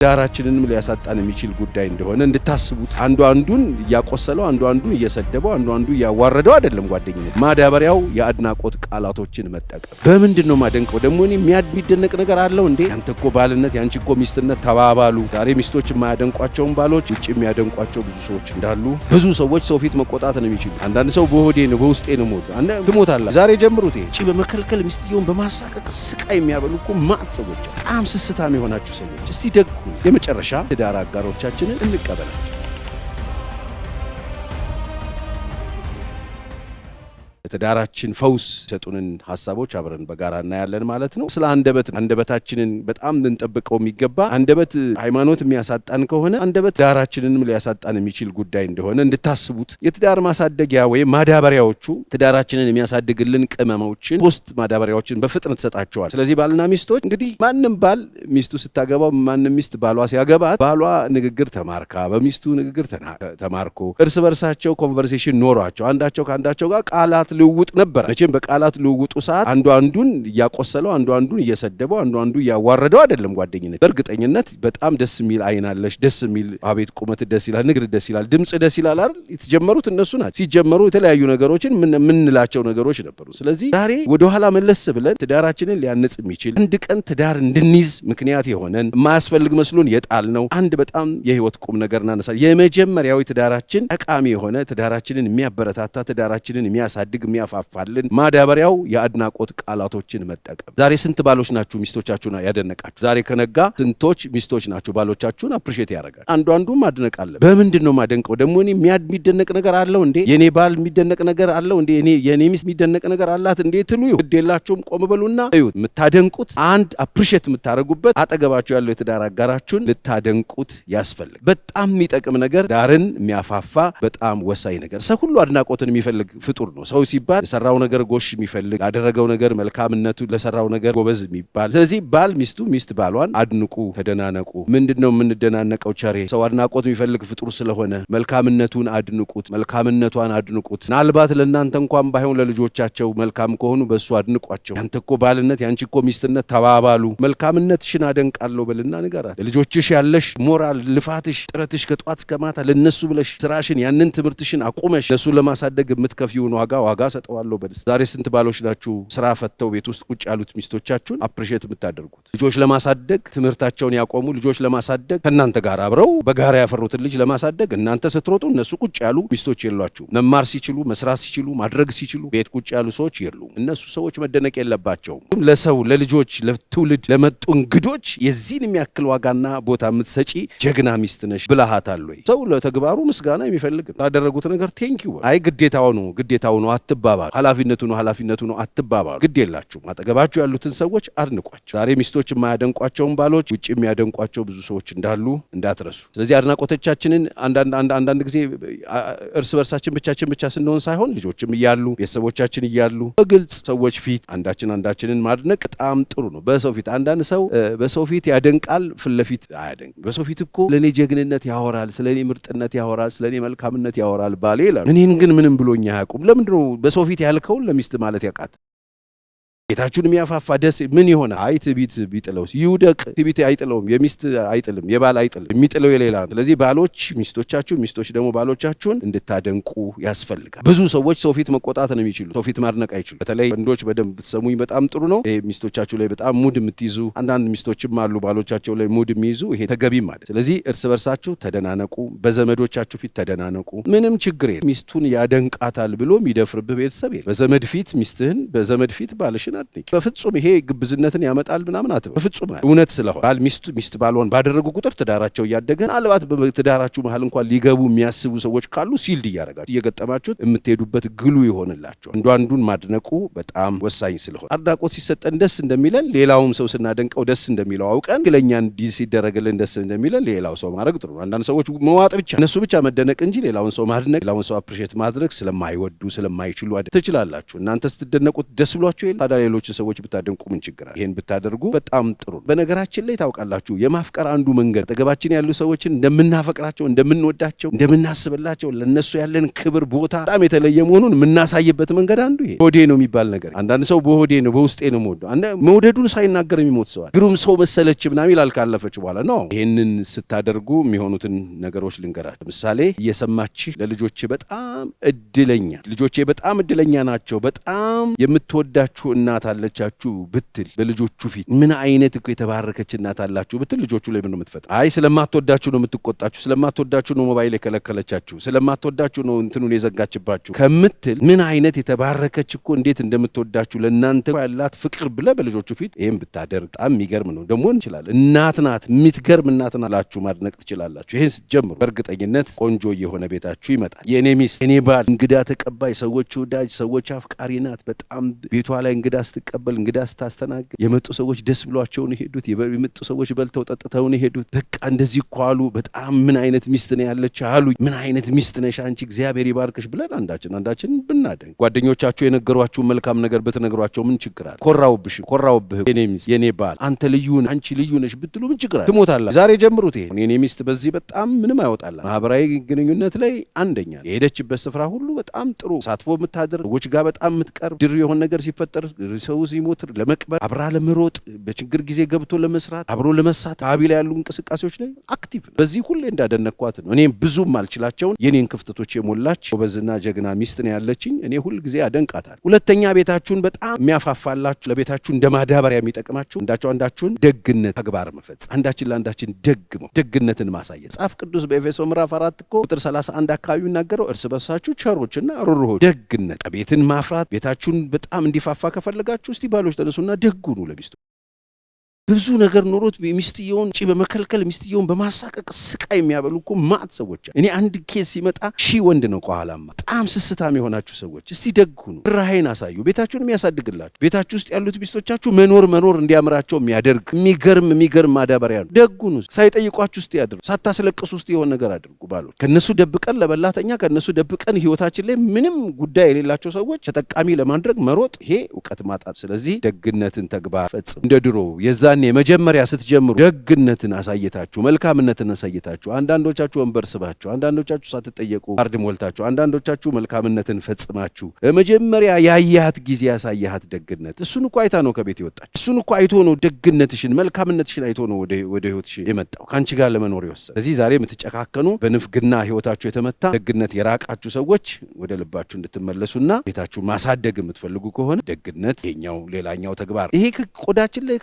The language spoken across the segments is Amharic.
ዳራችንንም ሊያሳጣን የሚችል ጉዳይ እንደሆነ እንድታስቡት። አንዱ አንዱን ያቆሰለው፣ አንዱ አንዱን እየሰደበው፣ አንዱ አንዱ ያዋረደው አይደለም ጓደኝነት። ማዳበሪያው የአድናቆት ቃላቶችን መጠቀም። በምንድነው ማደንቀው? ደግሞ እኔ የሚደነቅ ነገር አለው እንዴ? ያንተ እኮ ባልነት፣ ያንቺ እኮ ሚስትነት ተባባሉ። ዛሬ ሚስቶች የማያደንቋቸውን ባሎች ውጭ የሚያደንቋቸው ብዙ ሰዎች እንዳሉ። ብዙ ሰዎች ሰው ፊት መቆጣት ነው የሚችሉ። አንዳንድ ሰው በሆዴ ነው በውስጤ ነው ሞት አንተ ትሞታለህ። ዛሬ ጀምሩት። ውጪ በመከልከል ሚስትየውን በማሳቀቅ ስቃይ የሚያበሉ እኮ ማት ሰዎች፣ በጣም ስስታም የሆናችሁ ሰዎች እስቲ ደግ የመጨረሻ ትዳር አጋሮቻችንን እንቀበላቸው። ትዳራችን ፈውስ ሰጡንን ሐሳቦች አብረን በጋራ እናያለን ማለት ነው። ስለ አንደበታችንን በጣም እንጠብቀው የሚገባ አንደበት ሃይማኖት የሚያሳጣን ከሆነ አንደበት ትዳራችንንም ሊያሳጣን የሚችል ጉዳይ እንደሆነ እንድታስቡት። የትዳር ማሳደጊያ ወይም ማዳበሪያዎቹ ትዳራችንን የሚያሳድግልን ቅመሞችን ሶስት ማዳበሪያዎችን በፍጥነት ተሰጣቸዋል። ስለዚህ ባልና ሚስቶች እንግዲህ ማንም ባል ሚስቱ ስታገባው ማንም ሚስት ባሏ ሲያገባት ባሏ ንግግር ተማርካ በሚስቱ ንግግር ተማርኮ እርስ በርሳቸው ኮንቨርሴሽን ኖሯቸው አንዳቸው ከአንዳቸው ጋር ቃላት ልውውጥ ነበር። መቼም በቃላት ልውውጡ ሰዓት አንዱ አንዱን እያቆሰለው፣ አንዱ አንዱን እየሰደበው፣ አንዱ አንዱ እያዋረደው አይደለም ጓደኝነት። በእርግጠኝነት በጣም ደስ የሚል አይናለሽ፣ ደስ የሚል አቤት ቁመት ደስ ይላል፣ ንግድ ደስ ይላል፣ ድምጽ ደስ ይላል አይደል? የተጀመሩት እነሱ ናቸው። ሲጀመሩ የተለያዩ ነገሮችን ምንላቸው ነገሮች ነበሩ። ስለዚህ ዛሬ ወደ ኋላ መለስ ብለን ትዳራችንን ሊያነጽ የሚችል አንድ ቀን ትዳር እንድንይዝ ምክንያት የሆነን የማያስፈልግ መስሎን የጣልነው አንድ በጣም የህይወት ቁም ነገር እናነሳለን። የመጀመሪያው ትዳራችን ጠቃሚ የሆነ ትዳራችንን የሚያበረታታ ትዳራችንን የሚያሳድግ የሚያፋፋልን ማዳበሪያው የአድናቆት ቃላቶችን መጠቀም። ዛሬ ስንት ባሎች ናችሁ ሚስቶቻችሁን ያደነቃችሁ? ዛሬ ከነጋ ስንቶች ሚስቶች ናችሁ ባሎቻችሁን አፕሪሼት ያደርጋል? አንዱ አንዱን ማድነቅ አለ። በምንድነው ማደንቀው? ደግሞ እኔ የሚደነቅ ነገር አለው እንዴ? የኔ ባል የሚደነቅ ነገር አለው እንዴ? የኔ ሚስት የሚደነቅ ነገር አላት እንዴ ትሉ ግዴላችሁም ቆም በሉና እዩት። የምታደንቁት አንድ አፕሪሼት የምታደርጉበት አጠገባችሁ ያለው የትዳር አጋራችሁን ልታደንቁት ያስፈልግ። በጣም የሚጠቅም ነገር፣ ዳርን የሚያፋፋ በጣም ወሳኝ ነገር። ሰው ሁሉ አድናቆትን የሚፈልግ ፍጡር ነው። ሰው ሲባል ለሰራው ነገር ጎሽ የሚፈልግ፣ ላደረገው ነገር መልካምነቱ፣ ለሰራው ነገር ጎበዝ የሚባል። ስለዚህ ባል ሚስቱ፣ ሚስት ባሏን አድንቁ፣ ተደናነቁ። ምንድነው የምንደናነቀው? ቸሬ ሰው አድናቆት የሚፈልግ ፍጡር ስለሆነ መልካምነቱን አድንቁት፣ መልካምነቷን አድንቁት። ምናልባት ለእናንተ እንኳን ባይሆን ለልጆቻቸው መልካም ከሆኑ በእሱ አድንቋቸው። ያንተ እኮ ባልነት፣ ያንቺ እኮ ሚስትነት ተባባሉ። መልካምነትሽን አደንቃለሁ በልና ንገራት። ለልጆችሽ ያለሽ ሞራል፣ ልፋትሽ፣ ጥረትሽ ከጧት እስከ ማታ ለነሱ ብለሽ ስራሽን፣ ያንን ትምህርትሽን አቁመሽ ለሱ ለማሳደግ የምትከፊውን ዋጋ ሰጠዋለሁ በልስ። ዛሬ ስንት ባሎች ናችሁ ስራ ፈተው ቤት ውስጥ ቁጭ ያሉት ሚስቶቻችሁን አፕሪሼት የምታደርጉት? ልጆች ለማሳደግ ትምህርታቸውን ያቆሙ ልጆች ለማሳደግ ከእናንተ ጋር አብረው በጋራ ያፈሩትን ልጅ ለማሳደግ እናንተ ስትሮጡ እነሱ ቁጭ ያሉ ሚስቶች የሏችሁ። መማር ሲችሉ፣ መስራት ሲችሉ፣ ማድረግ ሲችሉ ቤት ቁጭ ያሉ ሰዎች የሉም። እነሱ ሰዎች መደነቅ የለባቸውም። ለሰው ለልጆች፣ ለትውልድ ለመጡ እንግዶች የዚህን የሚያክል ዋጋና ቦታ የምትሰጪ ጀግና ሚስት ነሽ ብልሃት አለኝ። ሰው ለተግባሩ ምስጋና የሚፈልግ ላደረጉት ነገር ቴንኪው አይ ግዴታው ነው አትባባሉ። ኃላፊነቱ ነው አትባባሉ። ግድ የላችሁም። አጠገባችሁ ያሉትን ሰዎች አድንቋቸው። ዛሬ ሚስቶች የማያደንቋቸውን ባሎች ውጭ የሚያደንቋቸው ብዙ ሰዎች እንዳሉ እንዳትረሱ። ስለዚህ አድናቆቶቻችንን አንዳንድ ጊዜ እርስ በርሳችን ብቻ ስንሆን ሳይሆን ልጆችም እያሉ ቤተሰቦቻችን እያሉ በግልጽ ሰዎች ፊት አንዳችንን ማድነቅ በጣም ጥሩ ነው። በሰው ፊት አንዳንድ ሰው በሰው ፊት ያደንቃል፣ ፊት ለፊት አያደንቅ። በሰው ፊት እኮ ለኔ ጀግንነት ያወራል፣ ስለኔ ምርጥነት ያወራል፣ ስለኔ መልካምነት ያወራል ባሌ ይላል። እኔን ግን ምንም ብሎኛ አያውቁም። ለምንድነው በሰው ፊት ያልከውን ለሚስት ማለት ያቃት? ጌታችሁን የሚያፋፋ ደስ ምን ይሆናል? አይ ትዕቢት ቢጥለውስ ይውደቅ። ትዕቢት አይጥለውም፣ የሚስት አይጥልም፣ የባል አይጥልም፣ የሚጥለው የሌላ ነው። ስለዚህ ባሎች ሚስቶቻችሁ፣ ሚስቶች ደግሞ ባሎቻችሁን እንድታደንቁ ያስፈልጋል። ብዙ ሰዎች ሰው ፊት መቆጣት ነው የሚችሉ፣ ሰው ፊት ማድነቅ አይችሉ። በተለይ ወንዶች በደንብ ብትሰሙኝ በጣም ጥሩ ነው። ይሄ ሚስቶቻችሁ ላይ በጣም ሙድ የምትይዙ አንዳንድ ሚስቶችም አሉ ባሎቻቸው ላይ ሙድ የሚይዙ፣ ይሄ ተገቢ ማለት። ስለዚህ እርስ በርሳችሁ ተደናነቁ፣ በዘመዶቻችሁ ፊት ተደናነቁ። ምንም ችግር የለም። ሚስቱን ያደንቃታል ብሎ የሚደፍርብህ ቤተሰብ የለም። በዘመድ ፊት ሚስትህን፣ በዘመድ ፊት ባልሽን በፍጹም ይሄ ግብዝነትን ያመጣል ምናምን አትበል። በፍጹም እውነት ስለሆነ ባል ሚስት ባልሆን ባደረጉ ቁጥር ትዳራቸው እያደገ ምናልባት በትዳራችሁ መሀል እንኳን ሊገቡ የሚያስቡ ሰዎች ካሉ ሲልድ እያደረጋችሁ እየገጠማችሁት የምትሄዱበት ግሉ ይሆንላቸው። አንዱን ማድነቁ በጣም ወሳኝ ስለሆነ አድናቆት ሲሰጠን ደስ እንደሚለን ሌላውም ሰው ስናደንቀው ደስ እንደሚለው አውቀን ግለኛ እንዲህ ሲደረግልን ደስ እንደሚለን ሌላው ሰው ማድረግ ጥሩ ነው። አንዳንድ ሰዎች መዋጥ ብቻ እነሱ ብቻ መደነቅ እንጂ ሌላውን ሰው ማድነቅ ሌላውን ሰው አፕሪሼት ማድረግ ስለማይወዱ ስለማይችሉ ትችላላችሁ። እናንተ ስትደነቁት ደስ ብሏችሁ ታዲያ ሌሎች ሰዎች ብታደንቁ ምን ችግር አለ? ይሄን ብታደርጉ በጣም ጥሩ። በነገራችን ላይ ታውቃላችሁ የማፍቀር አንዱ መንገድ አጠገባችን ያሉ ሰዎችን እንደምናፈቅራቸው፣ እንደምንወዳቸው፣ እንደምናስብላቸው ለነሱ ያለን ክብር ቦታ በጣም የተለየ መሆኑን የምናሳይበት መንገድ አንዱ ይሄ ሆዴ ነው የሚባል ነገር። አንዳንድ ሰው በሆዴ ነው በውስጤ ነው መውደዱን ሳይናገር የሚሞት ሰው አለ። ግሩም ሰው መሰለች ምናምን ይላል ካለፈች በኋላ ነው። ይሄንን ስታደርጉ የሚሆኑትን ነገሮች ልንገራችሁ። ለምሳሌ እየሰማችሁ ለልጆቼ በጣም እድለኛ ልጆቼ በጣም እድለኛ ናቸው፣ በጣም የምትወዳችሁ እናት አለቻችሁ ብትል በልጆቹ ፊት ምን አይነት እኮ የተባረከች እናት አላችሁ ብትል ልጆቹ ላይ ምን ነው የምትፈጥር? አይ ስለማትወዳችሁ ነው የምትቆጣችሁ፣ ስለማትወዳችሁ ነው ሞባይል የከለከለቻችሁ፣ ስለማትወዳችሁ ነው እንትኑን የዘጋችባችሁ ከምትል ምን አይነት የተባረከች እኮ እንዴት እንደምትወዳችሁ ለእናንተ ያላት ፍቅር ብለህ በልጆቹ ፊት ይሄን ብታደርግ በጣም የሚገርም ነው። ደግሞ እንችላለን እናት ናት የምትገርም እናት ናላችሁ ማድነቅ ትችላላችሁ። ይሄን ስትጀምሩ በእርግጠኝነት ቆንጆ የሆነ ቤታችሁ ይመጣል። የኔ ሚስት የኔ ባል እንግዳ ተቀባይ፣ ሰዎች ወዳጅ፣ ሰዎች አፍቃሪ ናት። በጣም ቤቷ ላይ እንግዳ ስትቀበል፣ እንግዳ ስታስተናግድ የመጡ ሰዎች ደስ ብሏቸው ነው የሄዱት። የመጡ ሰዎች በልተው ጠጥተው ነው የሄዱት። በቃ እንደዚህ እኮ አሉ። በጣም ምን አይነት ሚስት ነው ያለች አሉ። ምን አይነት ሚስት ነሽ አንቺ እግዚአብሔር ይባርክሽ ብለን አንዳችን ብናደንቅ፣ ጓደኞቻችሁ የነገሯችሁ መልካም ነገር ብትነግሯቸው ምን ችግር አለ? ኮራውብህ የኔ ሚስት የኔ ባል አንተ ልዩ ነህ አንቺ ልዩ ነሽ ብትሉ ምን ችግር አለ? ትሞታላችሁ። ዛሬ ጀምሩት። ይሄ የኔ ሚስት በዚህ በጣም ምንም አይወጣላት። ማህበራዊ ግንኙነት ላይ አንደኛ፣ የሄደችበት ስፍራ ሁሉ በጣም ጥሩ ሳትፎ የምታደርግ ሰዎች ጋር በጣም የምትቀርብ፣ ድር የሆነ ነገር ሲፈጠር ሰው ሲሞት ለመቅበር፣ አብራ ለመሮጥ፣ በችግር ጊዜ ገብቶ ለመስራት፣ አብሮ ለመሳተፍ፣ አቢ ላይ ያሉ እንቅስቃሴዎች ላይ አክቲቭ ነው። በዚህ ሁሌ እንዳደነኳት ነው። እኔም ብዙም አልችላቸውን የኔን ክፍተቶች የሞላች ጎበዝና ጀግና ሚስት ነው ያለችኝ። እኔ ሁል ጊዜ አደንቃታል። ሁለተኛ ቤታችሁን በጣም የሚያፋፋላችሁ ለቤታችሁ እንደ ማዳበሪያ የሚጠቅማችሁ አንዳችሁን ደግነት ተግባር መፈጸም፣ አንዳችን ለአንዳችን ደግነትን ማሳየት። መጽሐፍ ቅዱስ በኤፌሶ ምዕራፍ 4 እኮ ቁጥር 31 አካባቢ የሚናገረው እርስ በርሳችሁ ቸሮችና ሩሩሆች፣ ደግነት፣ ቤትን ማፍራት። ቤታችሁን በጣም እንዲፋፋ ከፈለጋችሁ እስቲ ባሎች ተነሱና ደግ ሁኑ ለሚስቱ። ብዙ ነገር ኖሮት ሚስትየውን ጪ በመከልከል ሚስትየውን በማሳቀቅ ስቃይ የሚያበሉ እኮ ማት ሰዎች። እኔ አንድ ኬስ ሲመጣ ወንድ ነው ከኋላማ። በጣም ስስታም የሆናችሁ ሰዎች እስቲ ደግ ሁኑ፣ ራሄን አሳዩ። ቤታችሁን የሚያሳድግላችሁ ቤታችሁ ውስጥ ያሉት ሚስቶቻችሁ መኖር የሚያምራቸው የሚያደርግ የሚገርም ማዳበሪያ ነው። ደግ ሁኑ። ሳይጠይቋችሁ ውስጥ ያድርጉ፣ ሳታስለቅሱ ውስጥ የሆነ ነገር አድርጉ። ባሎች ከነሱ ደብቀን ለበላተኛ ከነሱ ደብቀን ህይወታችን ላይ ምንም ጉዳይ የሌላቸው ሰዎች ተጠቃሚ ለማድረግ መሮጥ ይሄ እውቀት ማጣት። ስለዚህ ደግነትን ተግባር ፈጽሙ። እንደ ድሮ የዛኔ መጀመሪያ ስትጀምሩ ደግነትን አሳየታችሁ፣ መልካምነትን አሳየታችሁ። አንዳንዶቻችሁ ወንበር ስባችሁ፣ አንዳንዶቻችሁ ሳትጠየቁ ካርድ ሞልታችሁ፣ አንዳንዶቻችሁ መልካምነትን ፈጽማችሁ መጀመሪያ ያያት ጊዜ ያሳያት ደግነት። እሱን እኮ አይታ ነው ከቤት የወጣች። እሱን እኮ አይቶ ነው ደግነትሽን መልካምነትሽን አይቶ ነው ወደ ህይወትሽ የመጣው ከአንቺ ጋር ለመኖር ይወሰን። ስለዚህ ዛሬ የምትጨካከኑ በንፍግና ህይወታችሁ የተመታ ደግነት የራቃችሁ ሰዎች ወደ ልባችሁ እንድትመለሱና ቤታችሁን ማሳደግ የምትፈልጉ ከሆነ ደግነት ይሄኛው ሌላኛው ተግባር። ይሄ ቆዳችን ላይ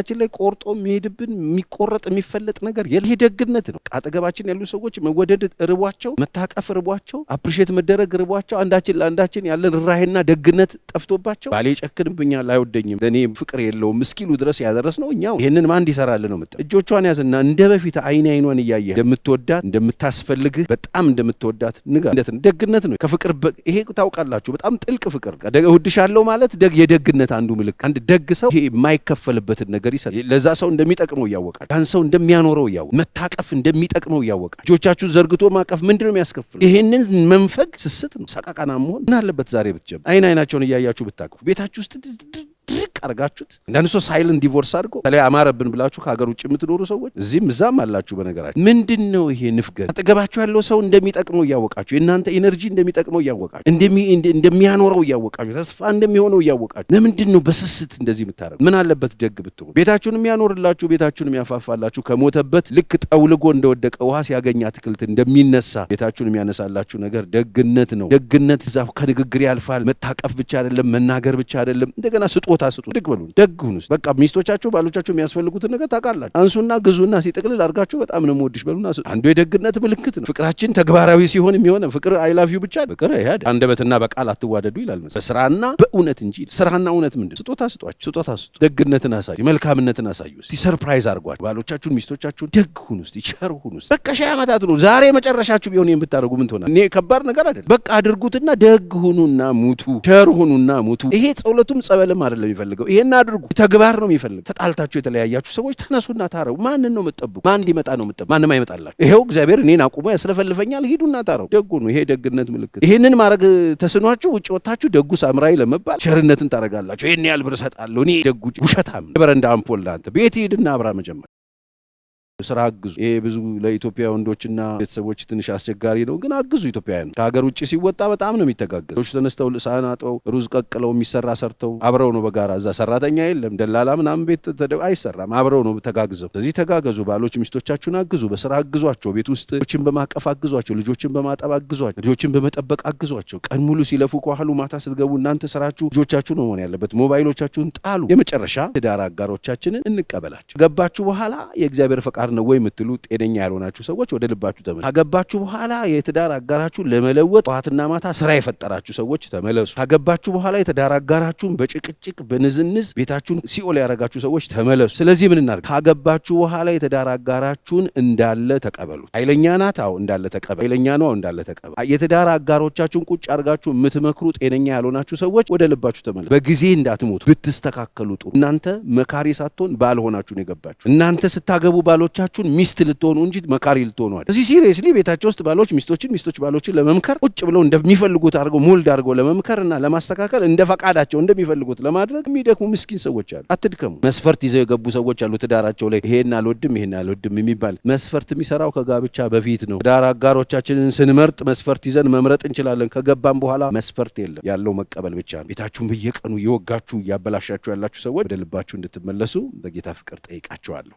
ከስጋችን ላይ ቆርጦ የሚሄድብን የሚቆረጥ የሚፈለጥ ነገር ይሄ ደግነት ነው። አጠገባችን ያሉ ሰዎች መወደድ ርቧቸው፣ መታቀፍ ርቧቸው፣ አፕሪሼት መደረግ ርቧቸው፣ አንዳችን ለአንዳችን ያለን ራሄና ደግነት ጠፍቶባቸው ባሌ ጨክንብኛል አይወደኝም ለእኔ ፍቅር የለውም እስኪሉ ድረስ ያደረስ ነው እኛው። ይህንን ማን እንዲሰራል ነው ምጠ እጆቿን ያዝና እንደ በፊት አይኗን እያየ እንደምትወዳት እንደምታስፈልግህ በጣም እንደምትወዳት ንገር። ደግነት ነው ከፍቅር ይሄ ታውቃላችሁ። በጣም ጥልቅ ፍቅር እወድሻለሁ ማለት የደግነት አንዱ ምልክት። አንድ ደግ ሰው ይሄ የማይከፈልበትን ነገር ለዛ ሰው እንደሚጠቅመው እያወቃችሁ፣ ያን ሰው እንደሚያኖረው እያወቃችሁ፣ መታቀፍ እንደሚጠቅመው እያወቃችሁ እጆቻችሁን ዘርግቶ ማቀፍ ምንድነው የሚያስከፍለው? ይሄንን መንፈግ ስስት ነው። ሰቃቃና መሆን ምን አለበት ዛሬ ብትጀምሩ አይናቸውን እያያችሁ ብታቅፉ ቤታችሁ ውስጥ ድርቅ አርጋችሁት። አንዳንድ ሰው ሳይለንት ዲቮርስ አድርጎ ተለይ አማረብን ብላችሁ ከሀገር ውጭ የምትኖሩ ሰዎች እዚህም እዛም አላችሁ። በነገራችሁ ምንድን ነው ይሄ ንፍገት? አጠገባችሁ ያለው ሰው እንደሚጠቅመው እያወቃችሁ፣ የእናንተ ኢነርጂ እንደሚጠቅመው እያወቃችሁ፣ እንደሚያኖረው እያወቃችሁ፣ ተስፋ እንደሚሆነው እያወቃችሁ ለምንድን ነው በስስት እንደዚህ የምታረጉ? ምን አለበት ደግ ብትሆኑ? ቤታችሁን የሚያኖርላችሁ ቤታችሁን የሚያፋፋላችሁ ከሞተበት ልክ ጠውልጎ እንደወደቀ ውሃ ሲያገኝ አትክልት እንደሚነሳ ቤታችሁን የሚያነሳላችሁ ነገር ደግነት ነው። ደግነት እዛ ከንግግር ያልፋል። መታቀፍ ብቻ አይደለም፣ መናገር ብቻ አይደለም፣ እንደገና ስጦታ ስጡ። ደግ በሉ፣ ደግ ሁኑ። በቃ ሚስቶቻችሁ ባሎቻችሁ የሚያስፈልጉትን ነገር ታውቃላችሁ። አንሱና ግዙና ሲጠቅልል አድርጋችሁ በጣም ነው የምወድሽ በሉና ስጡ። አንዱ የደግነት ምልክት ነው። ፍቅራችን ተግባራዊ ሲሆን የሚሆነ ፍቅር አይ ላቭ ዩ ብቻ ፍቅር ይሄድ አንደበትና በቃል አትዋደዱ ይላል። በስራና በእውነት እንጂ ስራና እውነት ምንድን? ስጦታ ስጧቸው፣ ስጦታ ስጡ። ደግነትን አሳዩ፣ መልካምነትን አሳዩ። እስቲ ሰርፕራይዝ አድርጓቸው ባሎቻችሁን፣ ሚስቶቻችሁን። ደግ ሁኑ፣ እስቲ ቸር ሁኑ። በቃ ሺህ ዓመታት ነው። ዛሬ መጨረሻችሁ ቢሆን የምታደርጉ ምን ትሆናል? እኔ ከባድ ነገር አይደለም። በቃ አድርጉትና ደግ ሁኑና ሙቱ፣ ቸር ሁኑና ሙቱ። ይሄ ጸሎቱም ጸበልም አይደለም። የሚፈልገው። ይሄን አድርጉ። ተግባር ነው የሚፈልገው። ተጣልታችሁ የተለያያችሁ ሰዎች ተነሱና ታረቁ። ማንን ነው የምትጠብቁ? ማን እንዲመጣ ነው የምትጠብቁ? ማንም አይመጣላችሁ። ይሄው እግዚአብሔር እኔን አቁሞ ያስለፈልፈኛል፣ ሂዱና ታረቁ። ደጉ ነው። ይሄ ደግነት ምልክት። ይሄንን ማድረግ ተስኗችሁ ውጭ ወጣችሁ ደጉ ሳምራዊ ለመባል ቸርነትን ታረጋላችሁ። ይሄን ያህል ብር እሰጣለሁ እኔ ደጉ ውሸታም በረንዳ አምፖል አንተ ቤት ሂድና አብራ መጀመር ስራ አግዙ። ይሄ ብዙ ለኢትዮጵያ ወንዶችና ቤተሰቦች ትንሽ አስቸጋሪ ነው፣ ግን አግዙ። ኢትዮጵያውያን ከሀገር ውጭ ሲወጣ በጣም ነው የሚተጋገዙ። ተነስተው ሳህን አጥበው ሩዝ ቀቅለው የሚሰራ ሰርተው አብረው ነው በጋራ። እዛ ሰራተኛ የለም ደላላ ምናምን ቤት አይሰራም፣ አብረው ነው ተጋግዘው። ስለዚህ ተጋገዙ። ባሎች ሚስቶቻችሁን አግዙ፣ በስራ አግዟቸው፣ ቤት ውስጥ ልጆችን በማቀፍ አግዟቸው፣ ልጆችን በማጠብ አግዟቸው፣ ልጆችን በመጠበቅ አግዟቸው። ቀን ሙሉ ሲለፉ ከኋሉ ማታ ስትገቡ እናንተ ስራችሁ ልጆቻችሁ ነው መሆን ያለበት። ሞባይሎቻችሁን ጣሉ። የመጨረሻ ትዳር አጋሮቻችንን እንቀበላቸው። ገባችሁ በኋላ የእግዚአብሔር ፈቃድ ነው ወይ የምትሉ ጤነኛ ያልሆናችሁ ሰዎች ወደ ልባችሁ ተመለሱ። ካገባችሁ በኋላ የትዳር አጋራችሁን ለመለወጥ ጠዋትና ማታ ስራ የፈጠራችሁ ሰዎች ተመለሱ። ካገባችሁ በኋላ የትዳር አጋራችሁን በጭቅጭቅ በንዝንዝ ቤታችሁን ሲኦል ያደረጋችሁ ሰዎች ተመለሱ። ስለዚህ ምን እናድርግ? ካገባችሁ በኋላ የትዳር አጋራችሁን እንዳለ ተቀበሉ። ኃይለኛ ናት፣ አዎ እንዳለ ተቀበሉ። ኃይለኛ ነው፣ እንዳለ ተቀበሉ። የትዳር አጋሮቻችሁን ቁጭ አድርጋችሁ የምትመክሩ ጤነኛ ያልሆናችሁ ሰዎች ወደ ልባችሁ ተመለሱ። በጊዜ እንዳትሞቱ ብትስተካከሉ ጥሩ። እናንተ መካሪ ሳትሆን ባል ሆናችሁ ነው የገባችሁ። እናንተ ስታገቡ ባሎቻችሁን ሚስት ልትሆኑ እንጂ መካሪ ልትሆኑ አይደል። እዚህ ሲሪየስሊ ቤታቸው ውስጥ ባሎች ሚስቶችን፣ ሚስቶች ባሎችን ለመምከር ቁጭ ብለው እንደሚፈልጉት አድርገው ሞልድ አድርገው ለመምከርና ለማስተካከል እንደ ፈቃዳቸው እንደሚፈልጉት ለማድረግ የሚደክሙ ምስኪን ሰዎች አሉ። አትድከሙ። መስፈርት ይዘው የገቡ ሰዎች አሉ ትዳራቸው ላይ ይሄን አልወድም ይሄን አልወድም የሚባል መስፈርት የሚሰራው ከጋብቻ በፊት ነው። ትዳር አጋሮቻችንን ስንመርጥ መስፈርት ይዘን መምረጥ እንችላለን። ከገባም በኋላ መስፈርት የለም፣ ያለው መቀበል ብቻ ነው። ቤታችሁን በየቀኑ እየወጋችሁ እያበላሻችሁ ያላችሁ ሰዎች ወደ ልባችሁ እንድትመለሱ በጌታ ፍቅር ጠይቃችኋለሁ።